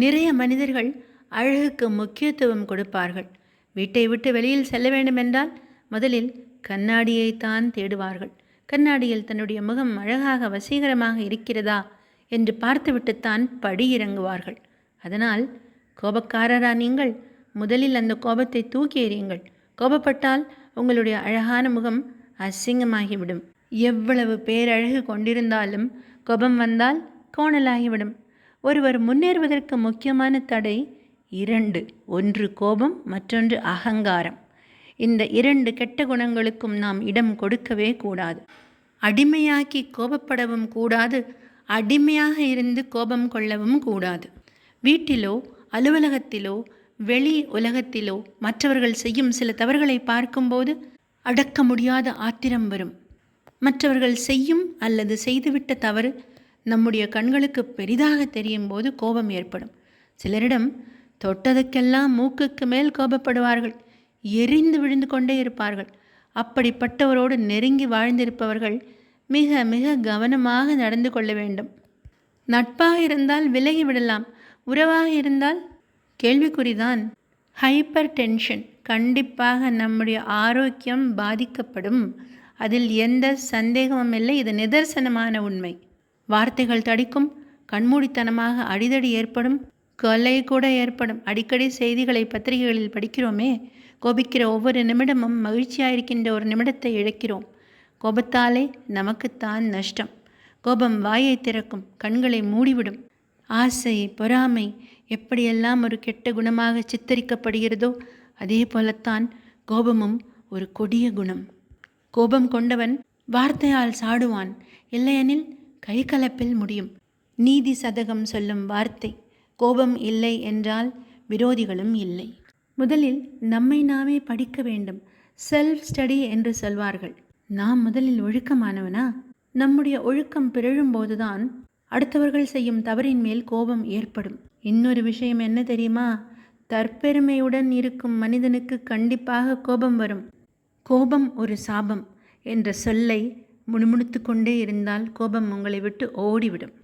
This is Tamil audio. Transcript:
நிறைய மனிதர்கள் அழகுக்கு முக்கியத்துவம் கொடுப்பார்கள். வீட்டை விட்டு வெளியில் செல்ல வேண்டுமென்றால் முதலில் கண்ணாடியைத்தான் தேடுவார்கள். கண்ணாடியில் தன்னுடைய முகம் அழகாக வசீகரமாக இருக்கிறதா என்று பார்த்துவிட்டுத்தான் படி இறங்குவார்கள். அதனால் கோபக்காரரா நீங்கள்? முதலில் அந்த கோபத்தை தூக்கி எறியுங்கள். கோபப்பட்டால் உங்களுடைய அழகான முகம் அசிங்கமாகிவிடும். எவ்வளவு பேரழகு கொண்டிருந்தாலும் கோபம் வந்தால் கோணலாகிவிடும். ஒருவர் முன்னேறுவதற்கு முக்கியமான தடை 2. ஒன்று கோபம், மற்றொன்று அகங்காரம். இந்த 2 கெட்ட குணங்களுக்கும் நாம் இடம் கொடுக்கவே கூடாது. அடிமையாக்கி கோபப்படவும் கூடாது, அடிமையாக இருந்து கோபம் கொள்ளவும் கூடாது. வீட்டிலோ அலுவலகத்திலோ வெளி உலகத்திலோ மற்றவர்கள் செய்யும் சில தவறுகளை பார்க்கும்போது அடக்க முடியாத ஆத்திரம் வரும். மற்றவர்கள் செய்யும் அல்லது செய்துவிட்ட தவறு நம்முடைய கண்களுக்கு பெரிதாக தெரியும் போது கோபம் ஏற்படும். சிலரிடம் தொட்டதுக்கெல்லாம் மூக்குக்கு மேல் கோபப்படுவார்கள். எரிந்து விழுந்து கொண்டே இருப்பார்கள். அப்படிப்பட்டவரோடு நெருங்கி வாழ்ந்திருப்பவர்கள் மிக மிக கவனமாக நடந்து கொள்ள வேண்டும். நட்பாக இருந்தால் விலகி விடலாம், உறவாக இருந்தால் கேள்விக்குறிதான். ஹைப்பர் டென்ஷன் கண்டிப்பாக நம்முடைய ஆரோக்கியம் பாதிக்கப்படும். அதில் எந்த சந்தேகமும் இல்லை. இது நிதர்சனமான உண்மை. வார்த்தைகள் தடிக்கும், கண்மூடித்தனமாக அடிதடி ஏற்படும், கொலை கூட ஏற்படும். அடிக்கடி செய்திகளை பத்திரிகைகளில் படிக்கிறோமே. கோபிக்கிற ஒவ்வொரு நிமிடமும் மகிழ்ச்சியாயிருக்கின்ற ஒரு நிமிடத்தை இழக்கிறோம். கோபத்தாலே நமக்குத்தான் நஷ்டம். கோபம் வாயை திறக்கும், கண்களை மூடிவிடும். ஆசை, பொறாமை எப்படியெல்லாம் ஒரு கெட்ட குணமாக சித்தரிக்கப்படுகிறதோ அதே போலத்தான் கோபமும் ஒரு கொடிய குணம். கோபம் கொண்டவன் வார்த்தையால் சாடுவான், இல்லையெனில் கைகலப்பில் முடியும். நீதி சதகம் சொல்லும் வார்த்தை, கோபம் இல்லை என்றால் விரோதிகளும் இல்லை. முதலில் நம்மை நாமே படிக்க வேண்டும். செல்ஃப் ஸ்டடி என்று சொல்வார்கள். நாம் முதலில் ஒழுக்கமானவனா? நம்முடைய ஒழுக்கம் பிறழும்போதுதான் அடுத்தவர்கள் செய்யும் தவறின் மேல் கோபம் ஏற்படும். இன்னொரு விஷயம் என்ன தெரியுமா? தற்பெருமையுடன் இருக்கும் மனிதனுக்கு கண்டிப்பாக கோபம் வரும். கோபம் ஒரு சாபம் என்ற சொல்லை முணுமுணுத்து கொண்டே இருந்தால் கோபம் உங்களை விட்டு ஓடிவிடும்.